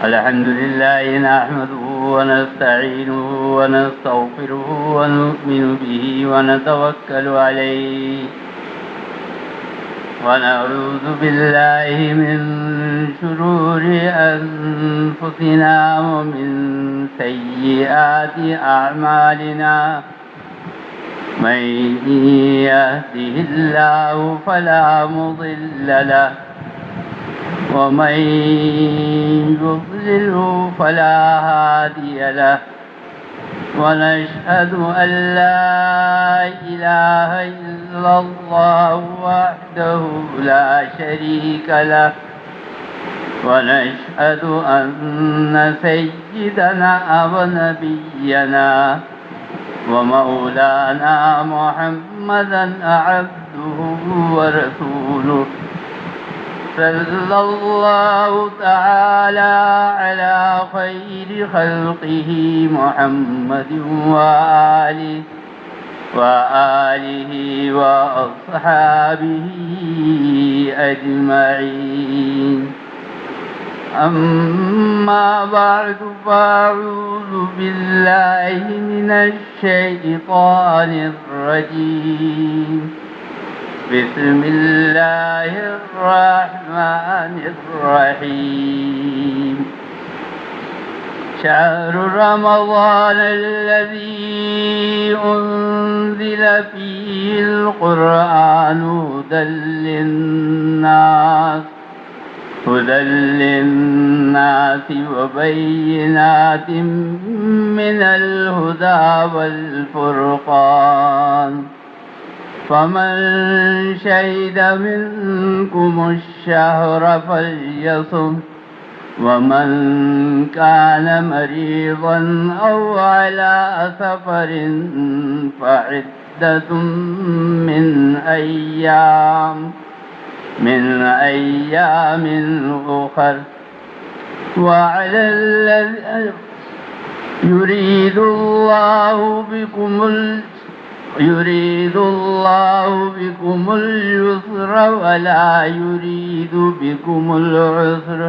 الحمد لله نحمده ونستعينه ونستغفره ونؤمن به ونتوكل عليه ونعوذ بالله من شرور أنفسنا ومن سيئات أعمالنا من يهده الله فلا مضل له ومن يضلله فلا هادي له ونشهد أن لا إله إلا الله وحده لا شريك له ونشهد أن سيدنا ونبينا ومولانا محمدا عبده ورسوله صلى الله تعالى على خير خلقه محمد وآله وأصحابه أجمعين أما بعد فأعوذ بالله من الشيطان الرجيم بسم الله الرحمن الرحيم شهر رمضان الذي أنزل فيه القرآن هدى للناس وبينات من الهدى والفرقان فمن شهد منكم الشهر فليصم ومن كان مريضا أو على سفر فعدة من أيام أخر وعلى الذين يريد الله بكم اليسر ولا يريد بكم العسر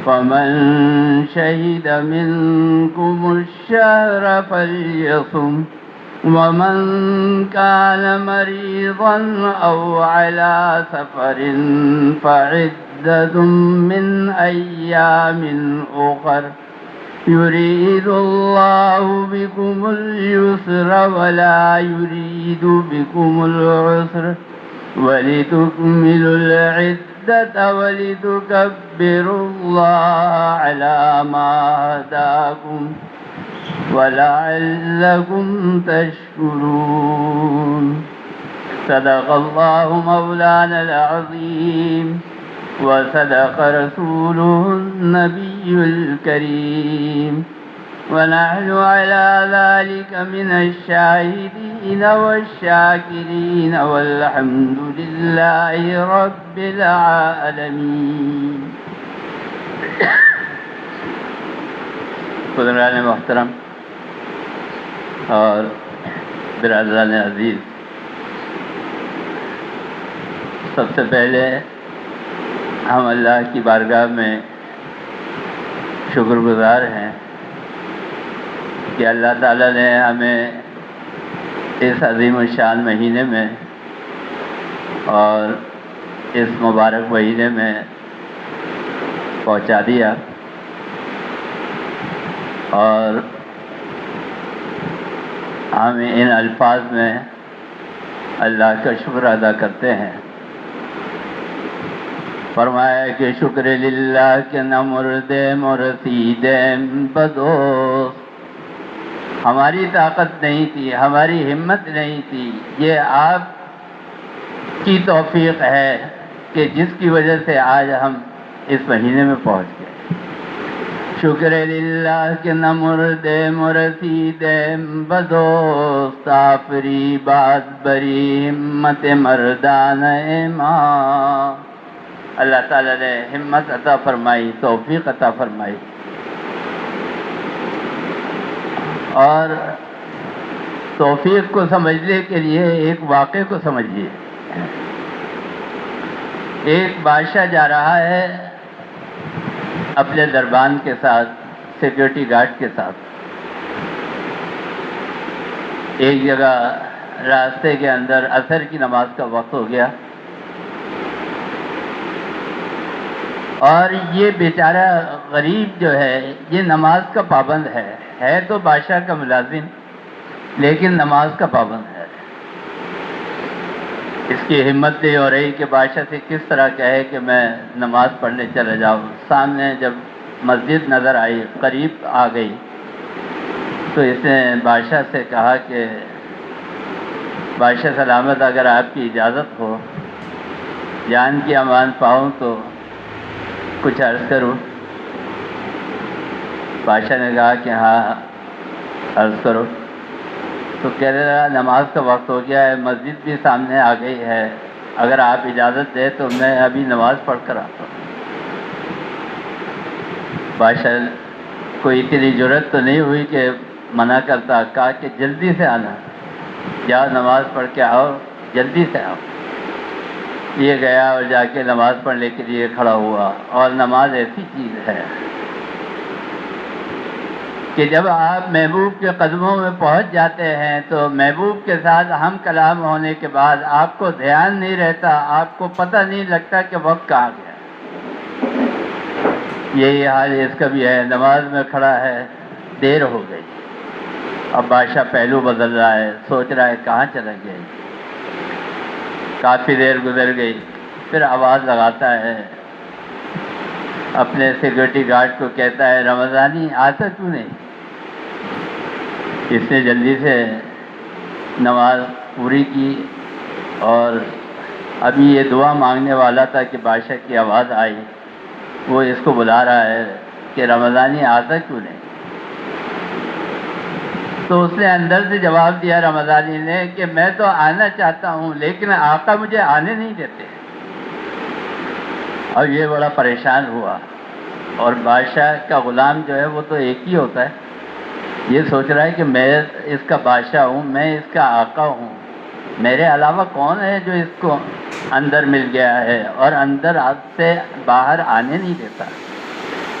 فمن شهد منكم الشهر فليصم ومن كان مريضا أو على سفر فعدة من أيام أخر يريد الله بكم اليسر ولا يريد بكم العسر ولتكملوا العدة ولتكبروا الله على ما هداكم ولعلكم تشكرون صدق الله مولانا العظيم وصدق رسوله النبي الكريم ونحن على ذلك من الشاهدين والشاكرين والحمد لله رب العالمين. حضران محترم اور برادران عزیز، سب سے پہلے ہم اللہ کی بارگاہ میں شکر گزار ہیں کہ اللہ تعالیٰ نے ہمیں اس عظیم الشان مہینے میں اور اس مبارک مہینے میں پہنچا دیا، اور ہم ان الفاظ میں اللہ کا شکر ادا کرتے ہیں. فرمایا کہ شکر للہ کہ نہ مردیم و رسیدیم بدوست، ہماری طاقت نہیں تھی، ہماری ہمت نہیں تھی، یہ آپ کی توفیق ہے کہ جس کی وجہ سے آج ہم اس مہینے میں پہنچ گئے. شکر للہ کہ نہ مردیم و رسیدیم بدوست، آفری بات بری ہمت مردان ماں. اللہ تعالیٰ نے ہمت عطا فرمائی، توفیق عطا فرمائی. اور توفیق کو سمجھنے کے لیے ایک واقعے کو سمجھیے. ایک بادشاہ جا رہا ہے اپنے دربان کے ساتھ سیکورٹی گارڈ کے ساتھ ایک جگہ راستے کے اندر عصر کی نماز کا وقت ہو گیا، اور یہ بیچارہ غریب جو ہے یہ نماز کا پابند ہے تو بادشاہ کا ملازم، لیکن نماز کا پابند ہے۔ اس کی ہمت نہیں ہو رہی کہ بادشاہ سے کس طرح کہے کہ میں نماز پڑھنے چلا جاؤں۔ سامنے جب مسجد نظر آئی، قریب آ گئی، تو اس نے بادشاہ سے کہا کہ بادشاہ سلامت، اگر آپ کی اجازت ہو، جان کی امان پاؤں تو کچھ عرض کروں۔ بادشاہ نے کہا کہ ہاں عرض کرو۔ تو کہہ رہا نماز کا وقت ہو گیا ہے، مسجد بھی سامنے آ گئی ہے، اگر آپ اجازت دیں تو میں ابھی نماز پڑھ کر آتا ہوں۔ بادشاہ کوئی اتنی جرت تو نہیں ہوئی کہ منع کرتا، کہا کہ جلدی سے آنا، جاؤ نماز پڑھ کے آؤ، جلدی سے آؤ۔ یہ گیا اور جا کے نماز پڑھنے کے لیے کھڑا ہوا، اور نماز ایسی چیز ہے کہ جب آپ محبوب کے قدموں میں پہنچ جاتے ہیں تو محبوب کے ساتھ ہم کلام ہونے کے بعد آپ کو دھیان نہیں رہتا، آپ کو پتہ نہیں لگتا کہ وقت کہاں گیا۔ یہی حال اس کا بھی ہے، نماز میں کھڑا ہے، دیر ہو گئی، اب بادشاہ پہلو بدل رہا ہے، سوچ رہا ہے کہاں چلا گیا۔ کافی دیر گزر گئی، پھر آواز لگاتا ہے، اپنے سیکورٹی گارڈ کو کہتا ہے رمضانی آتا کیوں نہیں؟ اس نے جلدی سے نماز پوری کی، اور ابھی یہ دعا مانگنے والا تھا کہ بادشاہ کی آواز آئی، وہ اس کو بلا رہا ہے کہ رمضانی آتا کیوں نہیں؟ تو اس نے اندر سے جواب دیا رمضانی نے کہ میں تو آنا چاہتا ہوں لیکن آقا مجھے آنے نہیں دیتے۔ اور یہ بڑا پریشان ہوا، اور بادشاہ کا غلام جو ہے وہ تو ایک ہی ہوتا ہے، یہ سوچ رہا ہے کہ میں اس کا بادشاہ ہوں، میں اس کا آقا ہوں، میرے علاوہ کون ہے جو اس کو اندر مل گیا ہے اور اندر سے باہر آنے نہیں دیتا۔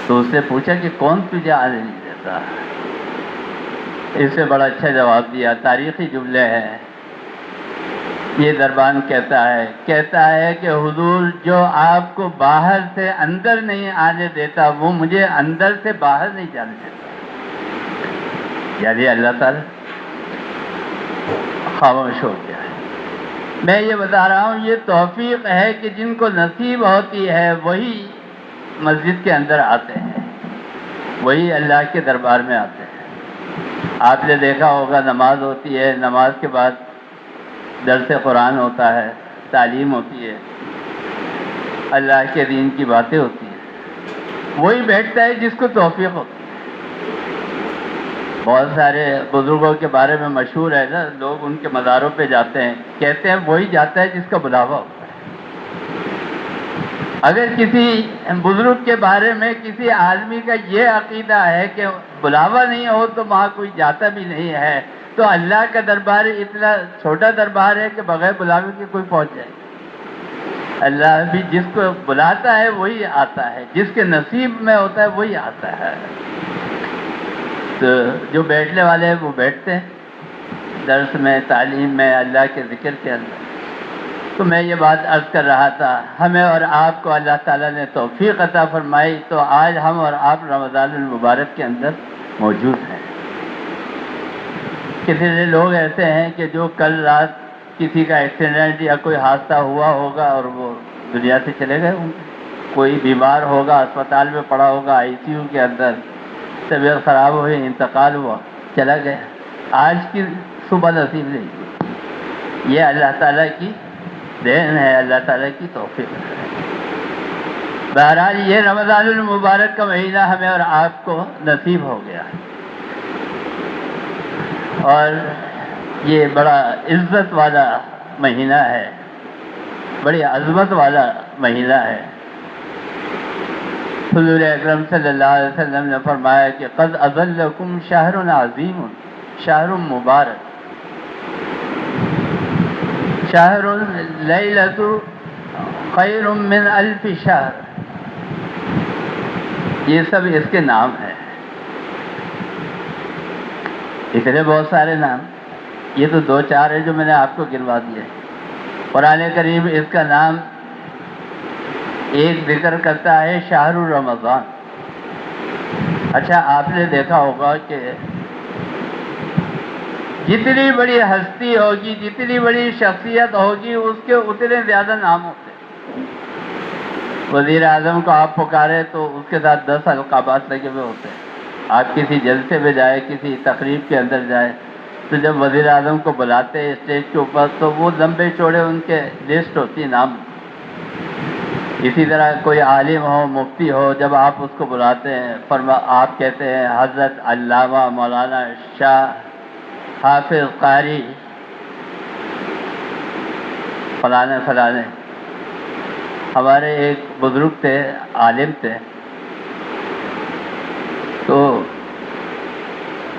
تو اس نے پوچھا کہ کون تجھے آنے نہیں دیتا؟ اس سے بڑا اچھا جواب دیا، تاریخی جملے ہیں۔ یہ دربان کہتا ہے کہ حضور جو آپ کو باہر سے اندر نہیں آنے دیتا وہ مجھے اندر سے باہر نہیں جانے دیتا۔ یعنی اللہ تعالیٰ خاموش ہو گیا ہے۔ میں یہ بتا رہا ہوں یہ توفیق ہے کہ جن کو نصیب ہوتی ہے وہی مسجد کے اندر آتے ہیں، وہی اللہ کے دربار میں آتے ہیں۔ آپ نے دیکھا ہوگا نماز ہوتی ہے، نماز کے بعد درس قرآن ہوتا ہے، تعلیم ہوتی ہے، اللہ کے دین کی باتیں ہوتی ہیں، وہی بیٹھتا ہے جس کو توفیق ہوتی ہے۔ بہت سارے بزرگوں کے بارے میں مشہور ہے نا، لوگ ان کے مزاروں پہ جاتے ہیں، کہتے ہیں وہی جاتا ہے جس کا بلاوا ہوتا ہے۔ اگر کسی بزرگ کے بارے میں کسی آدمی کا یہ عقیدہ ہے کہ بلاوا نہیں ہو تو وہاں کوئی جاتا بھی نہیں ہے، تو اللہ کا دربار اتنا چھوٹا دربار ہے کہ بغیر بلاوے کے کوئی پہنچ جائے۔ اللہ بھی جس کو بلاتا ہے وہی آتا ہے، جس کے نصیب میں ہوتا ہے وہی آتا ہے۔ تو جو بیٹھنے والے ہیں وہ بیٹھتے ہیں درس میں، تعلیم میں، اللہ کے ذکر کے اندر۔ تو میں یہ بات عرض کر رہا تھا، ہمیں اور آپ کو اللہ تعالیٰ نے توفیق عطا فرمائی تو آج ہم اور آپ رمضان المبارک کے اندر موجود ہیں۔ کتنے لوگ ایسے ہیں کہ جو کل رات کسی کا ایکسیڈنٹ یا کوئی حادثہ ہوا ہوگا اور وہ دنیا سے چلے گئے ہوں گے، کوئی بیمار ہوگا، اسپتال میں پڑا ہوگا، ICU کے اندر، طبیعت خراب ہوئی، انتقال ہوا، چلا گیا، آج کی صبح نصیب نہیں ہوئی۔ یہ اللہ تعالیٰ کی دین ہے، اللہ تعالیٰ کی توفیق ہے۔ بہرحال یہ رمضان المبارک کا مہینہ ہمیں اور آپ کو نصیب ہو گیا، اور یہ بڑا عزت والا مہینہ ہے، بڑی عظمت والا مہینہ ہے۔ حضور اکرم صلی اللہ علیہ وسلم نے فرمایا کہ قد اظلکم شہر عظیم شہر مبارک شہر لیلۃ خیر من الف شہر۔ یہ سب اس کے نام ہیں. اتنے بہت سارے نام، یہ تو 2-4 ہیں جو میں نے آپ کو گنوا دیے. قرآن کریم اس کا نام ایک ذکر کرتا ہے شہر رمضان. اچھا آپ نے دیکھا ہوگا کہ جتنی بڑی ہستی ہوگی، جتنی بڑی شخصیت ہوگی، اس کے اتنے زیادہ نام ہوتے ہیں. وزیر اعظم کو آپ پکارے تو اس کے ساتھ 10 القابات لگے ہوئے ہوتے ہیں. آپ کسی جلسے میں جائے، کسی تقریب کے اندر جائے، تو جب وزیر اعظم کو بلاتے ہیں اسٹیج کے اوپر تو وہ لمبے چوڑے ان کے لسٹ ہوتی ہے نام. اسی طرح کوئی عالم ہو، مفتی ہو، جب آپ اس کو بلاتے ہیں آپ کہتے ہیں حضرت علامہ مولانا شاہ حافظ قاری فلانے فلانے. ہمارے ایک بزرگ تھے، عالم تھے، تو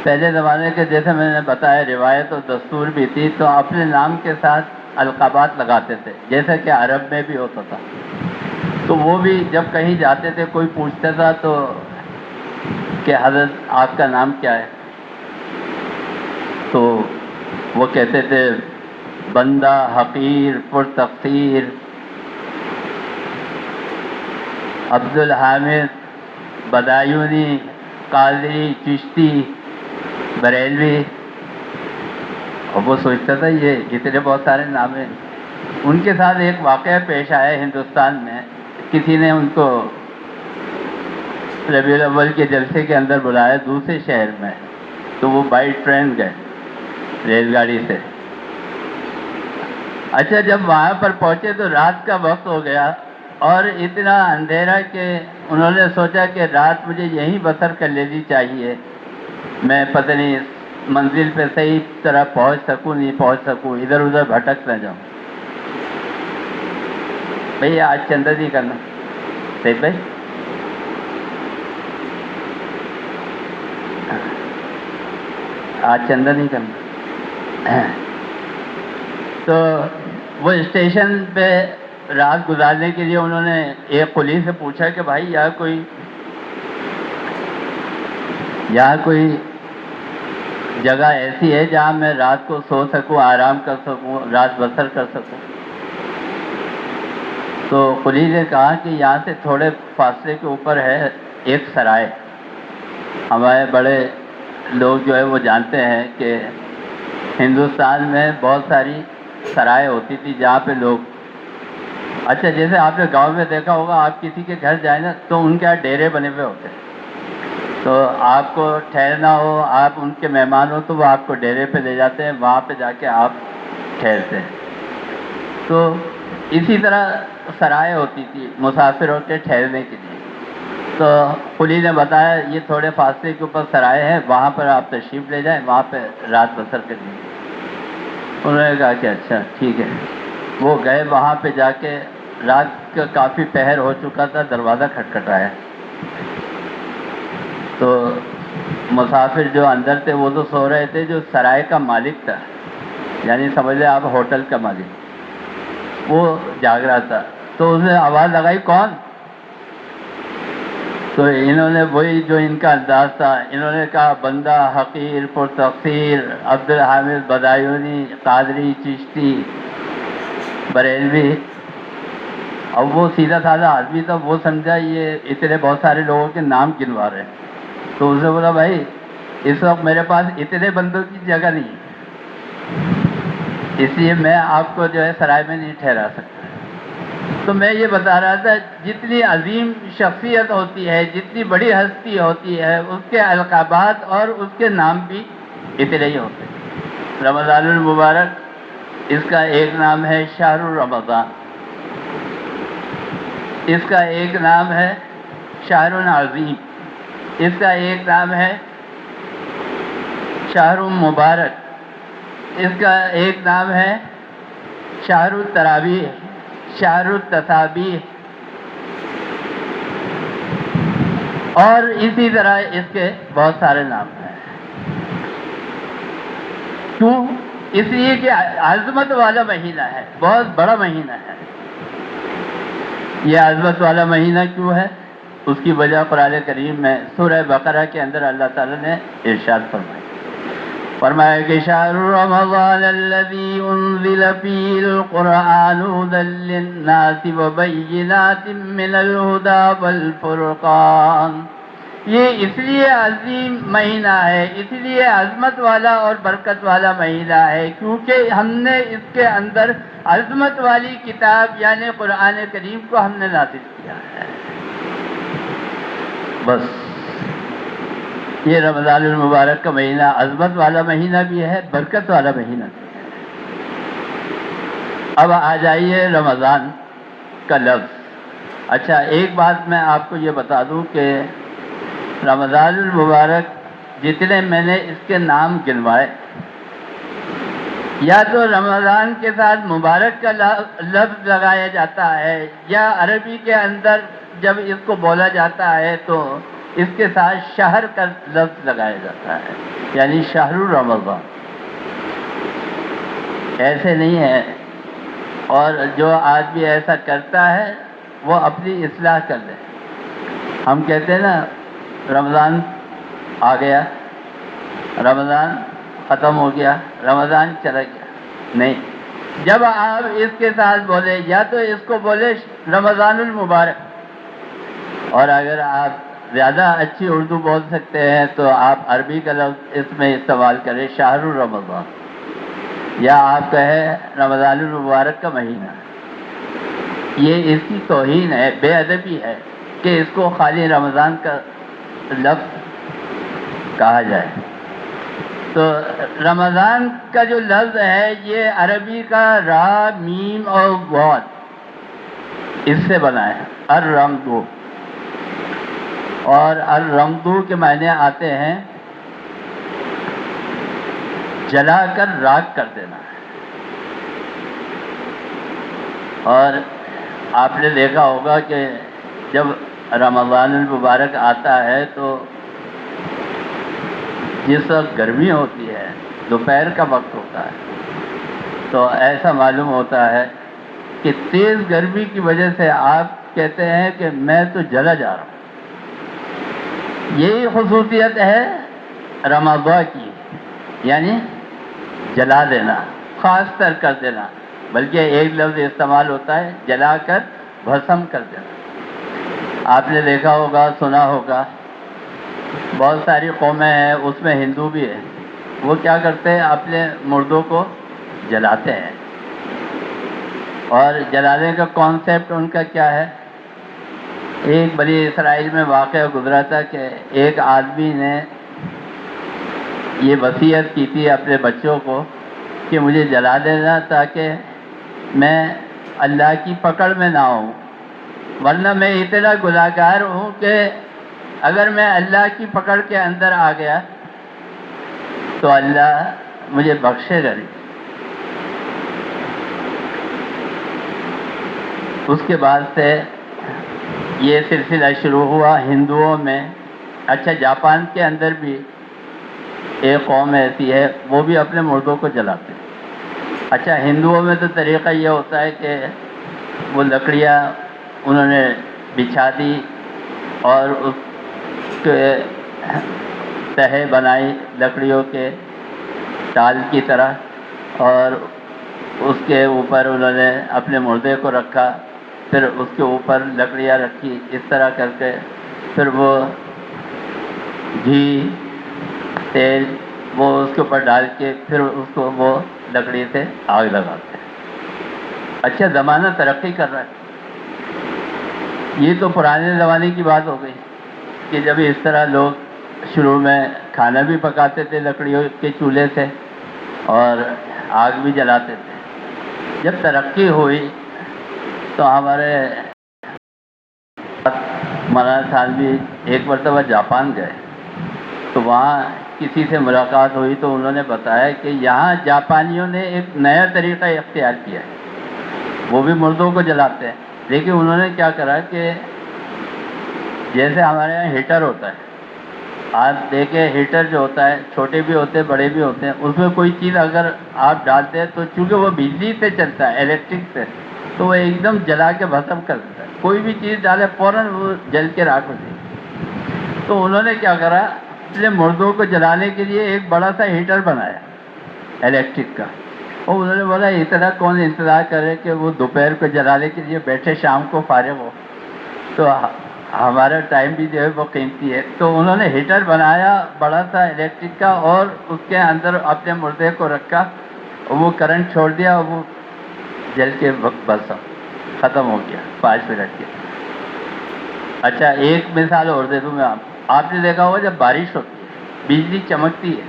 پہلے زمانے کے جیسے میں نے بتایا روایت اور دستور بھی تھی، تو اپنے نام کے ساتھ القابات لگاتے تھے جیسا کہ عرب میں بھی ہوتا تھا. تو وہ بھی جب کہیں جاتے تھے کوئی پوچھتا تھا تو کہ حضرت آپ کا نام کیا ہے، تو وہ کہتے تھے بندہ حقیر پر تقصیر عبدالحامد بدایونی قادری چشتی بریلوی. اور وہ سوچتا تھا یہ اتنے بہت سارے نام ہیں. ان کے ساتھ ایک واقعہ پیش آیا ہندوستان میں. کسی نے ان کو ربیع الاول کے جلسے کے اندر بلایا دوسرے شہر میں، تو وہ بائی ٹرین گئے، ریل گاڑی سے. اچھا جب وہاں پر پہنچے تو رات کا وقت ہو گیا اور اتنا اندھیرا کہ انہوں نے سوچا کہ رات مجھے یہیں بسر کر لینی چاہیے، میں پتہ نہیں منزل پہ صحیح طرح پہنچ سکوں نہیں پہنچ سکوں، ادھر ادھر بھٹک نہ جاؤں. بھئی آج چندہ نہیں کرنا سید بھائی، آج چندہ نہیں کرنا. تو وہ اسٹیشن پہ رات گزارنے کے لیے انہوں نے ایک قلی سے پوچھا کہ بھائی یہاں کوئی جگہ ایسی ہے جہاں میں رات کو سو سکوں، آرام کر سکوں، رات بسر کر سکوں. تو قلی نے کہا کہ یہاں سے تھوڑے فاصلے کے اوپر ہے ایک سرائے. ہمارے بڑے لوگ جو ہے وہ جانتے ہیں کہ ہندوستان میں بہت ساری سرائے ہوتی تھی جہاں پہ لوگ، اچھا جیسے آپ نے گاؤں میں دیکھا ہوگا، آپ کسی کے گھر جائیں نا تو ان کے یہاں ڈیرے بنے ہوئے ہوتے ہیں. تو آپ کو ٹھہرنا ہو، آپ ان کے مہمان ہو، تو وہ آپ کو ڈیرے پہ لے جاتے ہیں، وہاں پہ جا کے آپ ٹھہرتے ہیں. تو اسی طرح سرائے ہوتی تھی مسافروں کے ٹھہرنے کے لیے. تو قلی نے بتایا یہ تھوڑے فاصلے کے اوپر سرائے ہے، وہاں پر آپ تشریف لے جائیں، وہاں پہ رات بسر کر لیں. انہوں نے کہا کہ اچھا ٹھیک ہے. وہ گئے وہاں پہ جا کے، رات کا کافی پہر ہو چکا تھا، دروازہ کھٹکھٹایا. تو مسافر جو اندر تھے وہ تو سو رہے تھے، جو سرائے کا مالک تھا، یعنی سمجھ لیں آپ ہوٹل کا مالک، وہ جاگ رہا تھا. تو اس نے آواز لگائی کون؟ تو انہوں نے وہی جو ان کا انداز تھا، انہوں نے کہا بندہ حقیر پر تقصیر عبدالحامد بدایونی قادری چشتی بریلوی. اب وہ سیدھا سادہ آدمی تھا، وہ سمجھا یہ اتنے بہت سارے لوگوں کے نام گنوا رہے ہیں. تو اس نے بولا بھائی اس وقت میرے پاس اتنے بندوں کی جگہ نہیں ہے، اس لیے میں آپ کو جو ہے سرائے میں نہیں ٹھہرا سکتا. تو میں یہ بتا رہا تھا جتنی عظیم شخصیت ہوتی ہے، جتنی بڑی ہستی ہوتی ہے، اس کے القابات اور اس کے نام بھی اتنے ہی ہوتے ہیں. رمضان المبارک اس کا ایک نام ہے شہر رمضان، اس کا ایک نام ہے شہر عظیم، اس کا ایک نام ہے شہر مبارک، اس کا ایک نام ہے شہر التراویح، شہر التسابیح، اور اسی طرح اس کے بہت سارے نام ہیں. کیوں؟ اس لیے کہ عظمت والا مہینہ ہے، بہت بڑا مہینہ ہے. یہ عظمت والا مہینہ کیوں ہے؟ اس کی وجہ قرآن کریم میں سورہ بقرہ کے اندر اللہ تعالیٰ نے ارشاد فرمایا کہ شہر رمضان الذی انزل فیہ القرآن ھدی للناس وبینات من الہدی والفرقان. یہ اس لیے عظیم مہینہ ہے، اس لیے عظمت والا اور برکت والا مہینہ ہے کیونکہ ہم نے اس کے اندر عظمت والی کتاب یعنی قرآن کریم کو ہم نے نازل کیا ہے. بس یہ رمضان المبارک کا مہینہ عظمت والا مہینہ بھی ہے، برکت والا مہینہ بھی ہے. اب آ جائیے رمضان کا لفظ. اچھا ایک بات میں آپ کو یہ بتا دوں کہ رمضان المبارک جتنے میں نے اس کے نام گنوائے، یا تو رمضان کے ساتھ مبارک کا لفظ لگایا جاتا ہے، یا عربی کے اندر جب اس کو بولا جاتا ہے تو اس کے ساتھ شہر کا لفظ لگایا جاتا ہے، یعنی شہر رمضان. ایسے نہیں ہے، اور جو آدمی ایسا کرتا ہے وہ اپنی اصلاح کر لے. ہم کہتے ہیں نا رمضان آ گیا، رمضان ختم ہو گیا، رمضان چلا گیا. نہیں، جب آپ اس کے ساتھ بولے یا تو اس کو بولے رمضان المبارک، اور اگر آپ زیادہ اچھی اردو بول سکتے ہیں تو آپ عربی کا لفظ اس میں استعمال کریں شہر رمضان، یا آپ کہیں رمضان المبارک کا مہینہ. یہ اس کی توہین ہے، بے ادبی ہے کہ اس کو خالی رمضان کا لفظ کہا جائے. تو رمضان کا جو لفظ ہے یہ عربی کا را میم اور غاد اس سے بنا ہے، الرمدو. اور الرمدو کے معنی آتے ہیں جلا کر راکھ کر دینا. اور آپ نے دیکھا ہوگا کہ جب رمضان المبارک آتا ہے تو جس وقت گرمی ہوتی ہے، دوپہر کا وقت ہوتا ہے، تو ایسا معلوم ہوتا ہے کہ تیز گرمی کی وجہ سے آپ کہتے ہیں کہ میں تو جلا جا رہا ہوں. یہی خصوصیت ہے رمضان کی، یعنی جلا دینا، خاص تر کر دینا. بلکہ ایک لفظ استعمال ہوتا ہے جلا کر بھسم کر دینا. آپ نے دیکھا ہوگا، سنا ہوگا، بہت ساری قومیں ہیں، اس میں ہندو بھی ہے، وہ کیا کرتے ہیں اپنے مردوں کو جلاتے ہیں. اور جلانے کا کانسیپٹ ان کا کیا ہے؟ ایک بنی اسرائیل میں واقعہ گزرا تھا کہ ایک آدمی نے یہ وصیت کی تھی اپنے بچوں کو کہ مجھے جلا دینا تاکہ میں اللہ کی پکڑ میں نہ ہوں، ورنہ میں اتنا گناہگار ہوں کہ اگر میں اللہ کی پکڑ کے اندر آ گیا تو اللہ مجھے بخشے گا نہیں. اس کے بعد سے یہ سلسلہ شروع ہوا ہندوؤں میں. اچھا جاپان کے اندر بھی ایک قوم ایسی ہے، وہ بھی اپنے مردوں کو جلاتے ہیں. اچھا ہندوؤں میں تو طریقہ یہ ہوتا ہے کہ وہ لکڑیاں انہوں نے بچھا دی اور اس کے تہے بنائی لکڑیوں کے ٹال کی طرح، اور اس کے اوپر انہوں نے اپنے مردے کو رکھا، پھر اس کے اوپر لکڑیاں رکھی، اس طرح کر کے پھر وہ گھی تیل وہ اس کے اوپر ڈال کے پھر اس کو وہ لکڑی سے آگ لگاتے ہیں. اچھا زمانہ ترقی کر رہا ہے. یہ تو پرانے زمانے کی بات ہو گئی کہ جب اس طرح لوگ شروع میں کھانا بھی پکاتے تھے لکڑیوں کے چولہے سے اور آگ بھی جلاتے تھے. جب ترقی ہوئی تو ہمارے مولانا تھانوی ایک مرتبہ جاپان گئے تو وہاں کسی سے ملاقات ہوئی تو انہوں نے بتایا کہ یہاں جاپانیوں نے ایک نیا طریقہ اختیار کیا ہے. وہ بھی مردوں کو جلاتے ہیں، لیکن انہوں نے کیا کرا کہ جیسے ہمارے یہاں ہیٹر ہوتا ہے، آپ دیکھیں ہیٹر جو ہوتا ہے چھوٹے بھی ہوتے ہیں بڑے بھی ہوتے ہیں، اس میں کوئی چیز اگر آپ ڈالتے ہیں تو چونکہ وہ بجلی سے چلتا ہے الیکٹرک سے، تو وہ ایک دم جلا کے بھسم کر دیتا ہے. کوئی بھی چیز ڈالے فوراً وہ جل کے راکھ ہو جائے. تو انہوں نے کیا کرا, اپنے مردوں کو جلانے کے لیے ایک بڑا سا ہیٹر بنایا الیکٹرک کا. اور انہوں نے بولا اتنا کون انتظار کرے کہ وہ دوپہر کو جلانے کے لیے بیٹھے, شام کو فارغ ہو, تو ہمارا ٹائم بھی جو ہے وہ قیمتی ہے. تو انہوں نے ہیٹر بنایا بڑا سا الیکٹرک کا, اور اس کے اندر اپنے مردے کو رکھا, وہ کرنٹ چھوڑ دیا, اور وہ جل کے بس ختم ہو گیا 5 منٹ کے. اچھا ایک مثال اور دے دوں میں آپ نے دیکھا ہوگا جب بارش ہوتی ہے, بجلی چمکتی ہے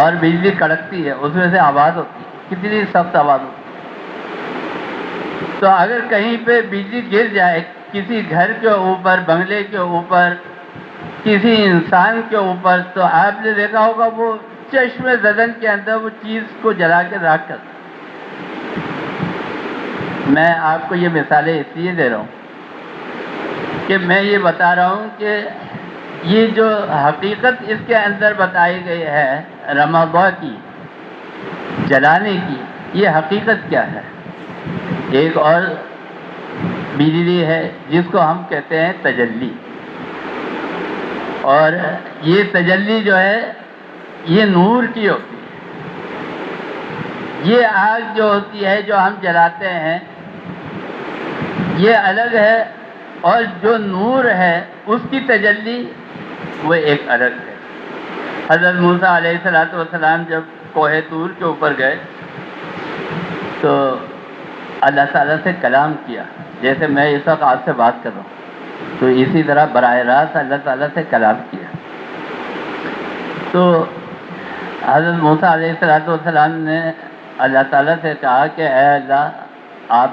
اور بجلی کڑکتی ہے, اس میں سے آواز ہوتی ہے, کتنی سخت آواز ہوتی ہے. تو اگر کہیں پہ بجلی گر جائے کسی گھر کے اوپر, بنگلے کے اوپر, کسی انسان کے اوپر, تو آپ نے دیکھا ہوگا وہ چشم زدن کے اندر وہ چیز کو جلا کے راکھ کر. میں آپ کو یہ مثالیں اس لیے دے رہا ہوں کہ میں یہ بتا رہا ہوں کہ یہ جو حقیقت اس کے اندر بتائی گئی ہے رمضان کی, جلانے کی, یہ حقیقت کیا ہے. ایک اور بجلی ہے جس کو ہم کہتے ہیں تجلی, اور یہ تجلی جو ہے یہ نور کی ہوتی ہے. یہ آگ جو ہوتی ہے جو ہم جلاتے ہیں یہ الگ ہے, اور جو نور ہے اس کی تجلی وہ ایک الگ ہے. حضرت موسیٰ علیہ السلام جب کوہ طور کے اوپر گئے تو اللہ تعالیٰ سے کلام کیا, جیسے میں اس وقت آپ سے بات کر رہا ہوں, تو اسی طرح براہ راست اللہ تعالیٰ سے کلام کیا. تو حضرت موسیٰ علیہ السلام نے اللہ تعالیٰ سے کہا کہ اے اللہ, آپ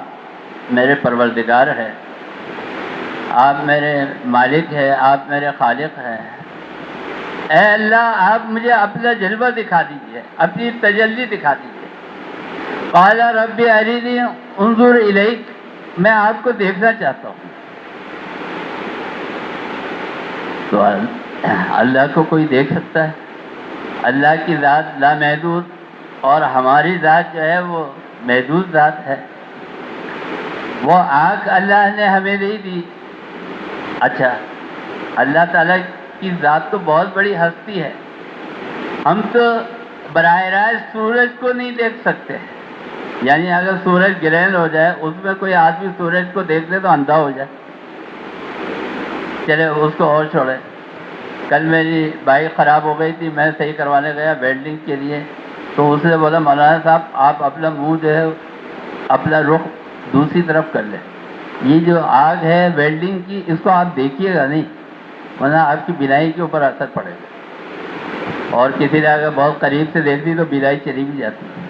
میرے پروردگار ہیں, آپ میرے مالک ہیں, آپ میرے خالق ہیں. اے اللہ آپ مجھے اپنا جلوہ دکھا دیجیے, اپنی تجلی دکھا دیجیے. قال رب ارنی انظر الیک, میں آپ کو دیکھنا چاہتا ہوں. تو اللہ کو کوئی دیکھ سکتا ہے؟ اللہ کی ذات لامحدود, اور ہماری ذات جو ہے وہ محدود ذات ہے. وہ آنکھ اللہ نے ہمیں نہیں دی. اچھا اللہ تعالیٰ کی ذات تو بہت بڑی ہستی ہے, ہم تو براہ راست سورج کو نہیں دیکھ سکتے. یعنی اگر سورج گرہن ہو جائے, اس میں کوئی آدمی سورج کو دیکھ لے تو اندھا ہو جائے. چلے اس کو اور چھوڑے. کل میری بائک خراب ہو گئی تھی, میں صحیح کروانے گیا ویلڈنگ کے لیے, تو اس نے بولا مولانا صاحب آپ اپنا منہ جو ہے اپنا رخ دوسری طرف کر لیں, یہ جو آگ ہے ویلڈنگ کی اس کو آپ دیکھیے گا نہیں, ورنہ آپ کی بینائی کے اوپر اثر پڑے گا. اور کسی نے اگر بہت قریب سے دیکھ لی تو بینائی چلی بھی جاتی ہے.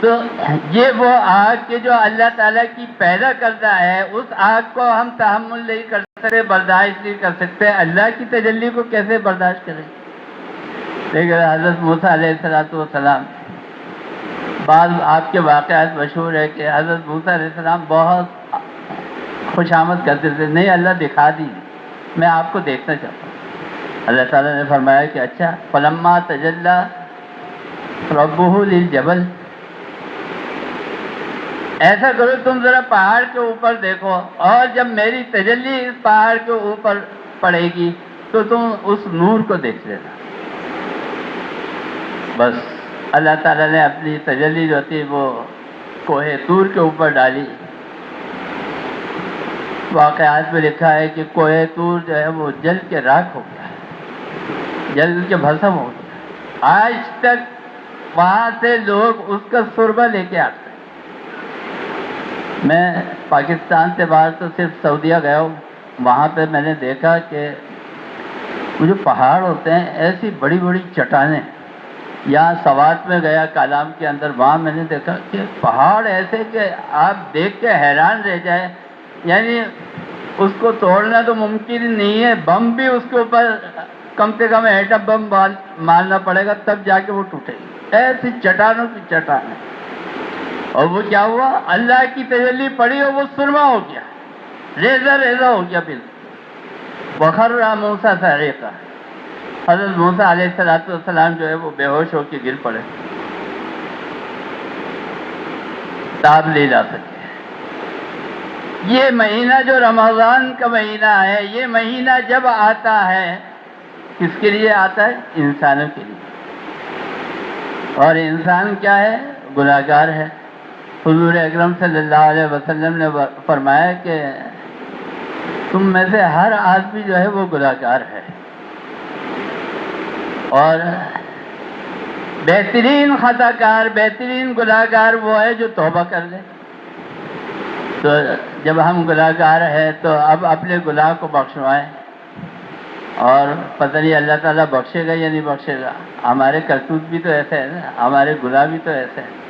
تو یہ وہ آگ کہ جو اللہ تعالیٰ کی پیدا کرتا ہے, اس آگ کو ہم تحمل نہیں کر سکتے, برداشت نہیں کر سکتے. اللہ کی تجلی کو کیسے برداشت کریں؟ لیکن حضرت موسیٰ علیہ السلام, بعض آپ کے واقعات مشہور ہے کہ حضرت موسیٰ علیہ السلام بہت خوش آمد کرتے تھے, نہیں اللہ دکھا دیجیے, میں آپ کو دیکھنا چاہتا ہوں. اللہ تعالیٰ نے فرمایا کہ اچھا, فلما تجلی ربہ للجبل, ایسا کرو تم ذرا پہاڑ کے اوپر دیکھو, اور جب میری تجلی اس پہاڑ کے اوپر پڑے گی تو تم اس نور کو دیکھ لینا. بس اللہ تعالیٰ نے اپنی تجلی جو تھی وہ کوہ طور کے اوپر ڈالی. واقعات میں لکھا ہے کہ کوہ طور جو ہے وہ جل کے راکھ ہو گیا, جل کے بھسم ہو گیا. آج تک وہاں سے لوگ اس کا سربہ لے کے آتے ہیں. میں پاکستان سے باہر تو صرف سعودیہ گیا ہوں, وہاں پہ میں نے دیکھا کہ وہ جو پہاڑ ہوتے ہیں ایسی بڑی بڑی چٹانیں. یہاں سوات میں گیا کالام کے اندر, وہاں میں نے دیکھا کہ پہاڑ ایسے کہ آپ دیکھ کے حیران رہ جائے. یعنی اس کو توڑنا تو ممکن نہیں ہے, بم بھی اس کے اوپر کم سے کم ایٹم بم مارنا پڑے گا تب جا کے وہ ٹوٹے گی. ایسی چٹانوں کی چٹانیں. اور وہ کیا ہوا, اللہ کی تجلی پڑی اور وہ سرما ہو گیا, ریزہ ریزہ ہو گیا بالکل. وخر موسیٰ صعقا, حضرت موسیٰ علیہ السلام جو ہے وہ بے ہوش ہو کے گر پڑے, تاب لے جا سکے. یہ مہینہ جو رمضان کا مہینہ ہے، یہ مہینہ جب آتا ہے کس کے لیے آتا ہے؟ انسانوں کے لیے. اور انسان کیا ہے؟ گناہگار ہے. حضور اکرم صلی اللہ علیہ وسلم نے فرمایا کہ تم میں سے ہر آدمی جو ہے وہ گناہگار ہے، اور بہترین خطا کار، بہترین گناہگار وہ ہے جو توبہ کر لے. تو جب ہم گناہگار ہیں تو اب اپنے گناہ کو بخشوائیں، اور پتہ نہیں اللہ تعالیٰ بخشے گا یا نہیں بخشے گا. ہمارے کرتوت بھی تو ایسے ہیں نا، ہمارے گناہ بھی تو ایسے ہیں.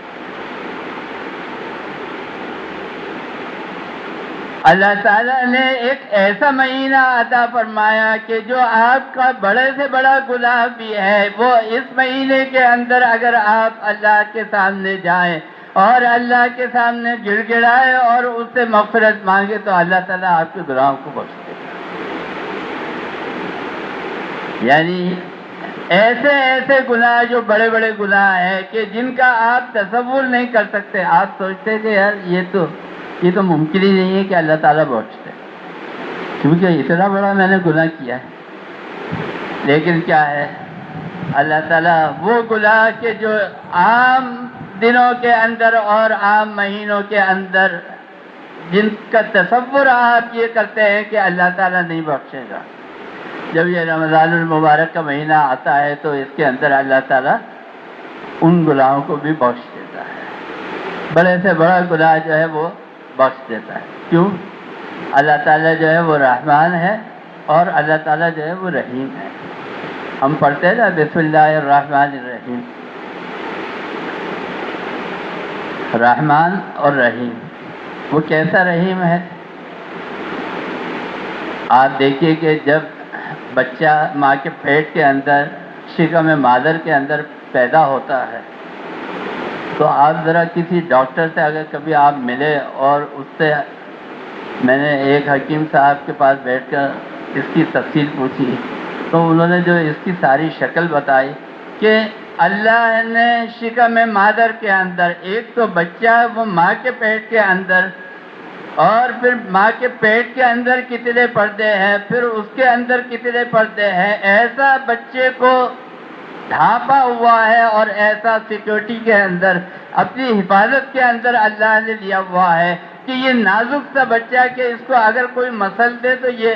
اللہ تعالیٰ نے ایک ایسا مہینہ عطا فرمایا کہ جو آپ کا بڑے سے بڑا گناہ بھی ہے، وہ اس مہینے کے اندر اگر آپ اللہ کے سامنے جائیں اور اللہ کے سامنے گڑ گڑائے اور اس سے مغفرت مانگے تو اللہ تعالیٰ آپ کے گناہوں کو بخش دے گا. یعنی ایسے ایسے گناہ جو بڑے بڑے گناہ ہیں کہ جن کا آپ تصور نہیں کر سکتے. آپ سوچتے کہ یار یہ تو ممکن ہی نہیں ہے کہ اللہ تعالیٰ بخش دے، کیونکہ اتنا بڑا میں نے گناہ کیا ہے. لیکن کیا ہے، اللہ تعالیٰ وہ گناہ کے جو عام دنوں کے اندر اور عام مہینوں کے اندر جن کا تصور آپ یہ کرتے ہیں کہ اللہ تعالیٰ نہیں بخشے گا، جب یہ رمضان المبارک کا مہینہ آتا ہے تو اس کے اندر اللہ تعالیٰ ان گناہوں کو بھی بخش دیتا ہے. بڑے سے بڑا گناہ جو ہے وہ بخش دیتا ہے. کیوں؟ اللہ تعالیٰ جو ہے وہ رحمان ہے اور اللہ تعالیٰ جو ہے وہ رحیم ہے. ہم پڑھتے ہیں نا بسم اللہ الرحمن الرحیم. رحمان اور رحیم، وہ کیسا رحیم ہے؟ آپ دیکھیے کہ جب بچہ ماں کے پیٹ کے اندر، شکم مادر کے اندر پیدا ہوتا ہے تو آپ ذرا کسی ڈاکٹر سے اگر کبھی آپ ملے اور اس سے، میں نے ایک حکیم صاحب کے پاس بیٹھ کر اس کی تفصیل پوچھی تو انہوں نے جو اس کی ساری شکل بتائی کہ اللہ نے شکم مادر کے اندر، ایک تو بچہ وہ ماں کے پیٹ کے اندر، اور پھر ماں کے پیٹ کے اندر کتنے پردے ہیں، پھر اس کے اندر کتنے پردے ہیں، ایسا بچے کو ڈھانپا ہوا ہے اور ایسا سیکورٹی کے اندر، اپنی حفاظت کے اندر اللہ نے لیا ہوا ہے کہ یہ نازک سا بچہ کہ اس کو اگر کوئی مسل دے تو یہ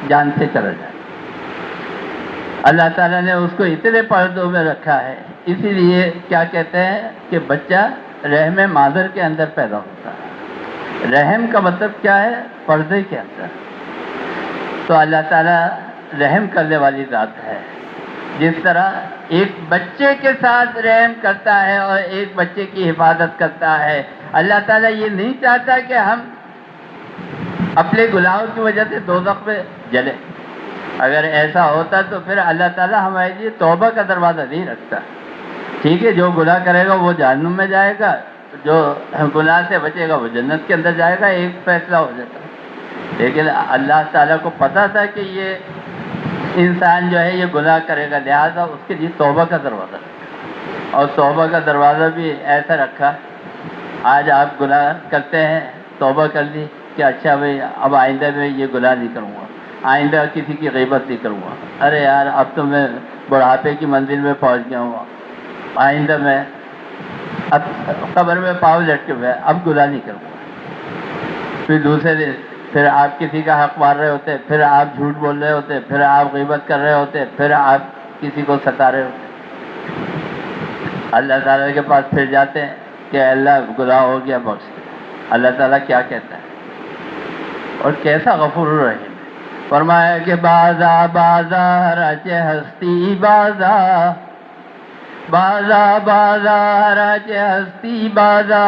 جان سے چلا جائے. اللہ تعالیٰ نے اس کو اتنے پردوں میں رکھا ہے. اسی لیے کیا کہتے ہیں کہ بچہ رحم مادر کے اندر پیدا ہوتا ہے. رحم کا مطلب کیا ہے؟ پردے کے اندر. تو اللہ تعالیٰ رحم کرنے والی ذات ہے. جس طرح ایک بچے کے ساتھ رحم کرتا ہے اور ایک بچے کی حفاظت کرتا ہے، اللہ تعالیٰ یہ نہیں چاہتا کہ ہم اپنے گناہوں کی وجہ سے دوزخ میں جلیں. اگر ایسا ہوتا تو پھر اللہ تعالیٰ ہمارے لیے توبہ کا دروازہ نہیں رکھتا. ٹھیک ہے، جو گناہ کرے گا وہ جہنم میں جائے گا، جو گناہ سے بچے گا وہ جنت کے اندر جائے گا، ایک فیصلہ ہو جاتا. لیکن اللہ تعالیٰ کو پتا تھا کہ یہ انسان جو ہے یہ گناہ کرے گا، لہذا اس کے لیے توبہ کا دروازہ رکھا. اور توبہ کا دروازہ بھی ایسا رکھا، آج آپ گناہ کرتے ہیں، توبہ کر لی کہ اچھا بھائی اب آئندہ میں یہ گناہ نہیں کروں گا، آئندہ کسی کی غیبت نہیں کروں گا. ارے یار اب تو میں بڑھاپے کی منزل میں پہنچ گیا ہوں، آئندہ میں اب قبر میں پاؤں لٹکے ہوئے، اب گناہ نہیں کروں گا. پھر دوسرے دن پھر آپ کسی کا حق مار رہے ہوتے، پھر آپ جھوٹ بول رہے ہوتے، پھر آپ غیبت کر رہے ہوتے، پھر آپ کسی کو ستا رہے ہوتے. اللہ تعالیٰ کے پاس پھر جاتے ہیں کہ اللہ گناہ ہو گیا بخش دے. اللہ تعالیٰ کیا کہتا ہے اور کیسا غفور الرحیم. فرمایا کہ بازا بازا رچ ہستی بازا، بازا بازا رچ ہستی بازا،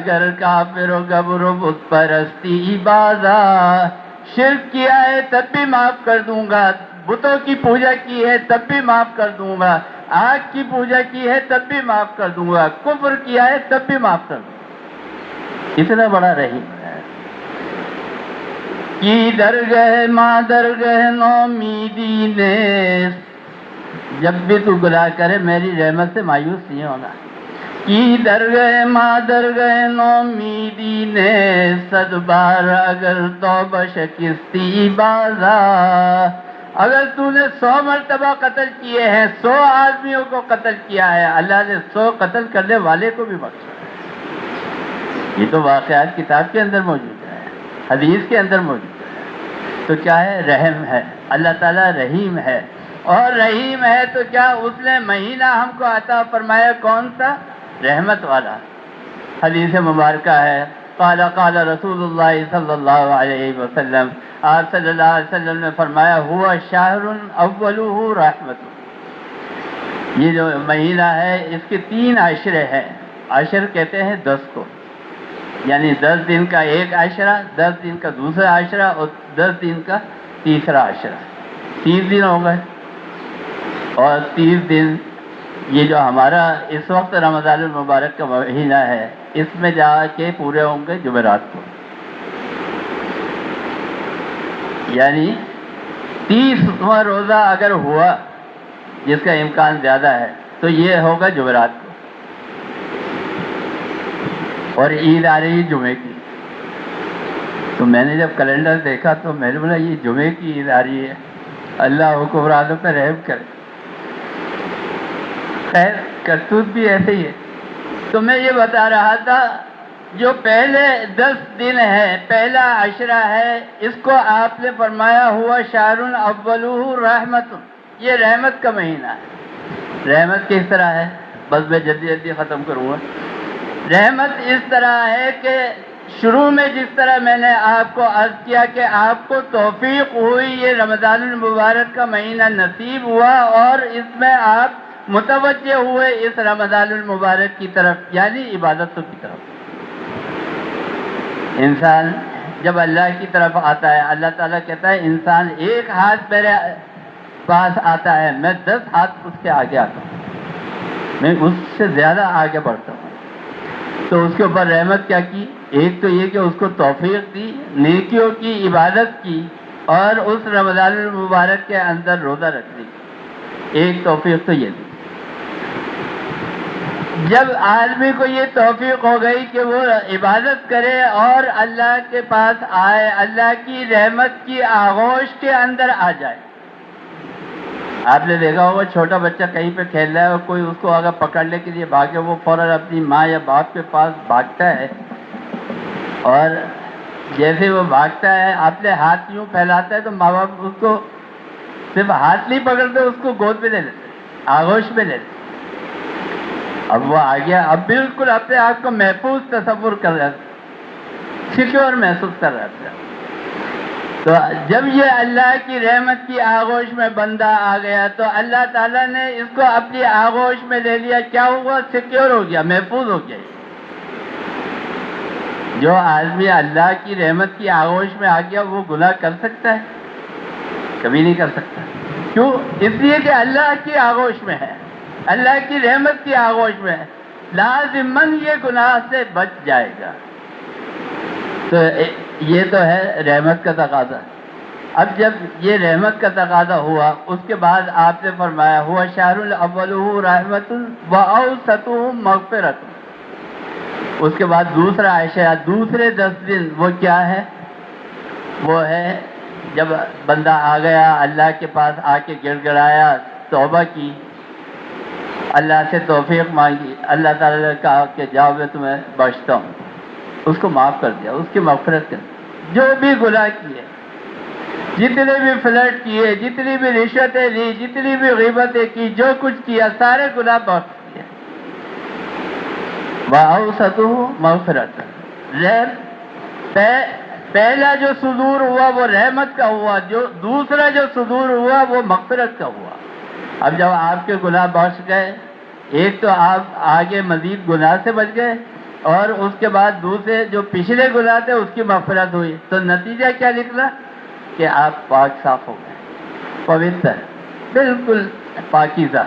گر کافر و گبر و بت پرستی بازا. شرک کیا ہے تب بھی معاف کر دوں گا، بتوں کی پوجا کی ہے تب بھی معاف کر دوں گا، آگ کی پوجا کی ہے تب بھی معاف کر دوں گا، کفر کیا ہے تب بھی معاف کر دوں گا. اتنا بڑا رحیم ہے. کی درگاہ ماں درگاہ نومیدی نے، جب بھی تو گناہ کرے میری رحمت سے مایوس نہیں ہونا. کی در گئے ماں در گئے نومیدی نے، صد بار اگر توبہ شکستی بازا۔ اگر تو نے 100 مرتبہ قتل کیے ہیں، 100 آدمیوں کو قتل کیا ہے، اللہ نے 100 قتل کرنے والے کو بھی بخشا ہے۔ یہ تو واقعات کتاب کے اندر موجود ہے، حدیث کے اندر موجود ہے۔ تو کیا ہے؟ رحم ہے، اللہ تعالیٰ رحیم ہے، اور رحیم ہے تو کیا اس نے مہینہ ہم کو عطا فرمایا کون سا؟ رحمت والا۔ حدیث مبارکہ ہے، قال قال رسول اللہ صلی اللہ علیہ وسلم، آپ صلی اللہ علیہ وسلم نے فرمایا، ہوا شہر اولہ رحمت۔ یہ جو مہینہ ہے اس کے 3 عشرے ہیں۔ عشر کہتے ہیں 10 کو، یعنی 10 دن کا ایک عشرہ، 10 دن کا دوسرا عشرہ، اور 10 دن کا تیسرا عشرہ۔ 30 دن ہو گئے، اور 30 دن یہ جو ہمارا اس وقت رمضان المبارک کا مہینہ ہے، اس میں جا کے پورے ہوں گے جمعرات کو، یعنی 30واں روزہ اگر ہوا، جس کا امکان زیادہ ہے، تو یہ ہوگا جمعرات کو، اور عید آ رہی جمعے کی۔ تو میں نے جب کیلنڈر دیکھا تو میں نے بولا یہ جمعے کی عید آ رہی ہے، اللہ حکمرانوں پہ رحم کرے۔ خیر کرتوت بھی ایسے ہی ہے۔ تو میں یہ بتا رہا تھا، جو پہلے 10 دن ہے، پہلا عشرہ ہے، اس کو آپ نے فرمایا ہوا شہر اولہ رحمت، یہ رحمت کا مہینہ ہے۔ رحمت کس طرح ہے؟ بس میں جلدی جلدی ختم کروں گا۔ رحمت اس طرح ہے کہ شروع میں جس طرح میں نے آپ کو عرض کیا کہ آپ کو توفیق ہوئی، یہ رمضان المبارک کا مہینہ نصیب ہوا، اور اس میں آپ متوجہ ہوئے اس رمضان المبارک کی طرف، یعنی عبادتوں کی طرف۔ انسان جب اللہ کی طرف آتا ہے، اللہ تعالیٰ کہتا ہے انسان ایک ہاتھ میرے پاس آتا ہے، میں 10 ہاتھ اس کے آگے آتا ہوں، میں اس سے زیادہ آگے بڑھتا ہوں۔ تو اس کے اوپر رحمت کیا کی؟ ایک تو یہ کہ اس کو توفیق دی، نیکیوں کی، عبادت کی، اور اس رمضان المبارک کے اندر روزہ رکھنے کی ایک توفیق تو یہ دی۔ جب آدمی کو یہ توفیق ہو گئی کہ وہ عبادت کرے اور اللہ کے پاس آئے، اللہ کی رحمت کی آغوش کے اندر آ جائے۔ آپ نے دیکھا ہوگا چھوٹا بچہ کہیں پہ کھیل رہا ہے اور کوئی اس کو اگر پکڑنے کے لیے بھاگے، وہ فوراً اپنی ماں یا باپ کے پاس بھاگتا ہے، اور جیسے وہ بھاگتا ہے اپنے ہاتھ یوں پھیلاتا ہے تو ماں باپ اس کو صرف ہاتھ نہیں پکڑتے، اس کو گود میں لے لیتے، آغوش میں لے لیتے۔ اب وہ آ گیا، اب بالکل اپنے آپ کو محفوظ تصور کر رہا ہے، سیکیور محسوس کر رہا ہے۔ تو جب یہ اللہ کی رحمت کی آغوش میں بندہ آ گیا تو اللہ تعالیٰ نے اس کو اپنی آغوش میں لے لیا، کیا ہوا؟ سیکیور ہو گیا، محفوظ ہو گیا۔ جو آدمی اللہ کی رحمت کی آغوش میں آ گیا وہ گناہ کر سکتا ہے؟ کبھی نہیں کر سکتا۔ کیوں؟ اس لیے کہ اللہ کی آغوش میں ہے، اللہ کی رحمت کی آغوش میں ہے، لازماً یہ گناہ سے بچ جائے گا۔ تو یہ تو ہے رحمت کا تقاضا۔ اب جب یہ رحمت کا تقاضا ہوا، اس کے بعد آپ نے فرمایا ہوا شہر اولہ رحمت واوسطہ مغفرۃ۔ اس کے بعد دوسرا عشرہ، دوسرے 10 دن وہ کیا ہے؟ وہ ہے جب بندہ آ گیا، اللہ کے پاس آ کے گڑ گڑایا، توبہ کی، اللہ سے توفیق مانگی، اللہ تعالیٰ نے کہا کہ جاؤ میں تمہیں بخشتا ہوں، اس کو معاف کر دیا، اس کی مغفرت کر دی۔ جو بھی گناہ کیے، جتنے بھی فلرٹ کیے، جتنی بھی رشوتیں لی، جتنی بھی غیبتیں کی، جو کچھ کیا، سارے گناہ بخش دیے۔ وَأَوْسَطُهُ مَغْفِرَةً۔ پہلا جو صدور ہوا وہ رحمت کا ہوا، جو دوسرا جو صدور ہوا وہ مغفرت کا ہوا۔ اب جب آپ کے گناہ بخش گئے، ایک تو آپ آگے مزید گناہ سے بچ گئے، اور اس کے بعد دوسرے جو پچھلے گناہ تھے اس کی مغفرت ہوئی، تو نتیجہ کیا نکلا کہ آپ پاک صاف ہو گئے، پوتر، بالکل پاکیزہ۔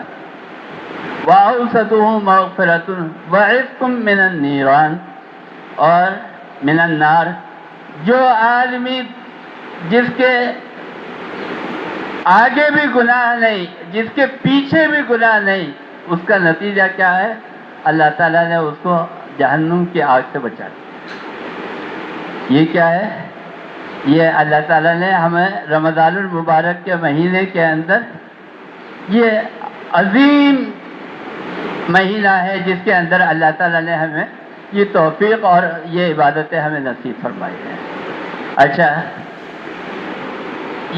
وَأَوْسَطُهُ مَغْفِرَةٌ وَعِتْقٌ مِّنَ النِّيرَانِ، اور من النار۔ جو آدمی جس کے آگے بھی گناہ نہیں، جس کے پیچھے بھی گناہ نہیں، اس کا نتیجہ کیا ہے؟ اللہ تعالیٰ نے اس کو جہنم کی آگ سے بچا دیا۔ یہ کیا ہے؟ یہ اللہ تعالیٰ نے ہمیں رمضان المبارک کے مہینے کے اندر، یہ عظیم مہینہ ہے جس کے اندر اللہ تعالیٰ نے ہمیں یہ توفیق اور یہ عبادتیں ہمیں نصیب فرمائی ہیں۔ اچھا،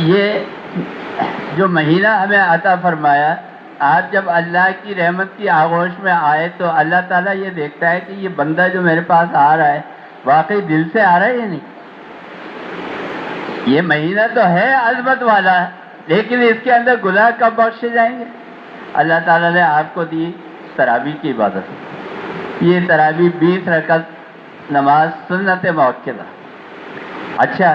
یہ جو مہینہ ہمیں عطا فرمایا، آپ جب اللہ کی رحمت کی آغوش میں آئے تو اللہ تعالیٰ یہ دیکھتا ہے کہ یہ بندہ جو میرے پاس آ رہا ہے واقعی دل سے آ رہا ہے یا نہیں۔ یہ مہینہ تو ہے عظمت والا، لیکن اس کے اندر گناہ کب بخشے جائیں گے؟ اللہ تعالیٰ نے آپ کو دی تراویح کی عبادت۔ یہ تراویح 20 رکعت نماز سنت موقدہ۔ اچھا،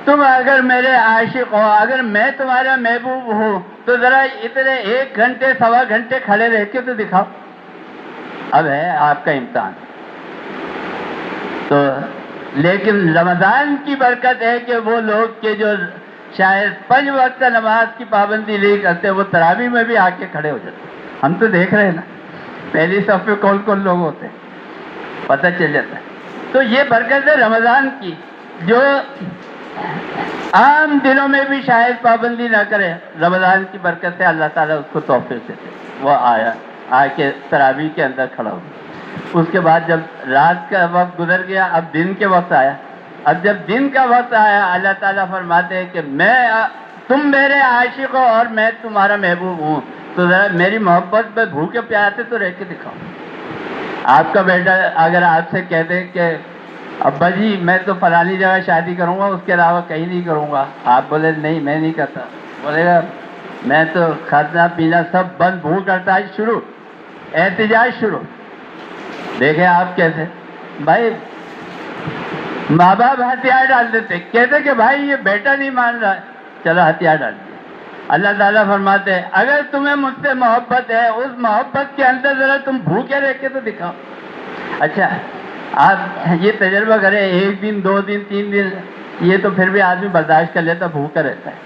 تم اگر میرے عاشق ہو، اگر میں تمہارا محبوب ہوں تو ذرا اتنے 1 گھنٹے سوا گھنٹے کھڑے رہ کے تو دکھاؤ۔ اب ہے آپ کا امتحان۔ تو لیکن رمضان کی برکت ہے کہ وہ لوگ کہ جو شاید 5 وقت نماز کی پابندی نہیں کرتے، وہ تراویح میں بھی آ کے کھڑے ہو جاتے۔ ہم تو دیکھ رہے ہیں نا، پہلی صف پہ کون کون لوگ ہوتے ہیں، پتہ چل جاتا ہے۔ تو یہ برکت ہے رمضان کی، جو عام دنوں میں بھی شاید پابندی نہ کرے، رمضان کی برکت سے اللہ تعالیٰ اس کو توفیق دیتے۔ وہ آیا، آ کے تراویح کے اندر کھڑا ہو۔ اس کے بعد جب رات کا وقت گزر گیا، اب دن کے وقت آیا۔ اب جب دن کا وقت آیا، اللہ تعالیٰ فرماتے ہیں کہ تم میرے عاشق ہو اور میں تمہارا محبوب ہوں، تو ذرا میری محبت میں بھوکے پیاسے تو رہ کے دکھاؤ۔ آپ کا بیٹا اگر آپ سے کہہ دے کہ ابا جی میں تو فلانی جگہ شادی کروں گا، اس کے علاوہ کہیں نہیں کروں گا، آپ بولے نہیں میں نہیں کرتا، بولے گا میں تو کھانا پینا سب بند، بھوک ہڑتال شروع، احتجاج شروع۔ دیکھیں آپ کیسے بھائی، ماں باپ ہتھیار ڈال دیتے، کہتے کہ بھائی یہ بیٹا نہیں مان رہا، چلو ہتھیار ڈال دیا۔ اللہ تعالیٰ فرماتے ہیں اگر تمہیں مجھ سے محبت ہے، اس محبت کے اندر ذرا تم بھوکے رہ کے تو دکھاؤ۔ اچھا، آپ یہ تجربہ کریں، 1 دن 2 دن 3 دن یہ تو پھر بھی آدمی برداشت کر لیتا، بھوکا رہتا ہے۔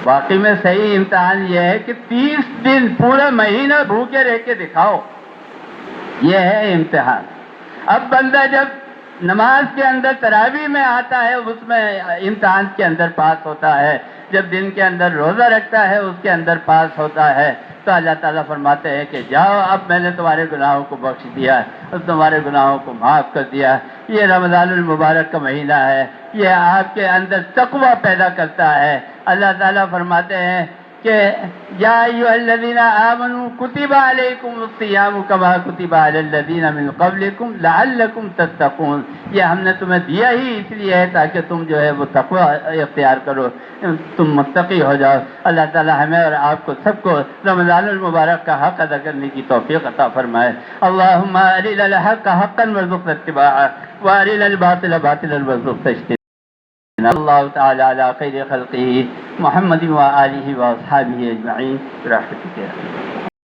واقعی میں صحیح امتحان یہ ہے کہ 30 دن پورا مہینہ بھوکے رہ کے دکھاؤ، یہ ہے امتحان۔ اب بندہ جب نماز کے اندر تراویح میں آتا ہے، اس میں امتحان کے اندر پاس ہوتا ہے، جب دن کے اندر روزہ رکھتا ہے اس کے اندر پاس ہوتا ہے، تو اللہ تعالیٰ فرماتے ہیں کہ جاؤ اب میں نے تمہارے گناہوں کو بخش دیا اور تمہارے گناہوں کو معاف کر دیا۔ یہ رمضان المبارک کا مہینہ ہے، یہ آپ کے اندر تقویٰ پیدا کرتا ہے۔ اللہ تعالیٰ فرماتے ہیں کہ یا ایھا الذین آمنوا کتب علیکم الصیام کما کتب علی الذین من قبلکم لعلکم تتقون۔ یہ ہم نے تمہیں دیا ہی اس لیے ہے تاکہ تم جو ہے وہ تقوی اختیار کرو، تم متقی ہو جاؤ۔ اللہ تعالی ہمیں اور آپ کو سب کو رمضان المبارک کا حق ادا کرنے کی توفیق عطا فرمائے۔ اللہم ارنا الحق حقا وارزقنا اتباعہ وارنا الباطل باطلا وارزقنا اجتنابہ۔ اللہ تعالی علی خیر خلقہ محمد و آلہ و اصحابہ اجمعین برحمتک۔